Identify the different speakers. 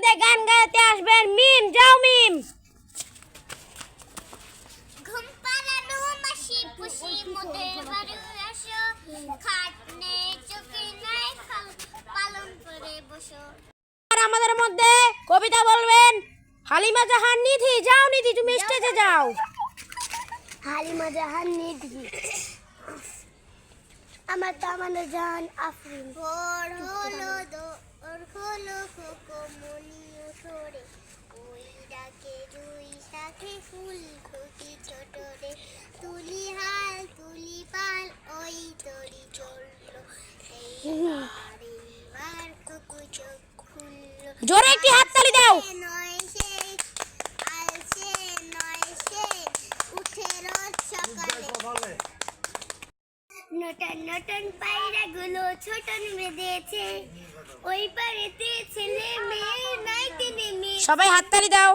Speaker 1: মধ্যে গান গাইতে আসবেন মিম। যাও মিম।
Speaker 2: ঘুম পাড়ানো মাসি পুষি মোদের বাড়ি আসো, খাটনে চোখে নাই পালন করে বসো।
Speaker 1: আর আমাদের মধ্যে কবিতা বলবেন হালিমা জাহান নিধি। যাও নিধি, তুমি স্টেজে যাও।
Speaker 2: হালিমা জাহান নিধি, আমার দামানো জান আফরিন। ভোর হলো দোর হলো কোকোমনি উঠোরে, ওই ডাকে দুই শাখে ফুল ফুটি ছোট রে, তুলি হাল তুলি পাল ওই তরি চললো, এইবার কুকু চোখ খুললো।
Speaker 1: জোরে একটি হাততালি দাও।
Speaker 2: নয় সে আলসে নয় সে উঠে রোজ সকালে, নটন নটন পায়রা গুলো ছোটন বেঁধেছে, ওই পারেতে ছেলে মেয়ে নাইতে নেমে।
Speaker 1: সবাই হাততালি দাও।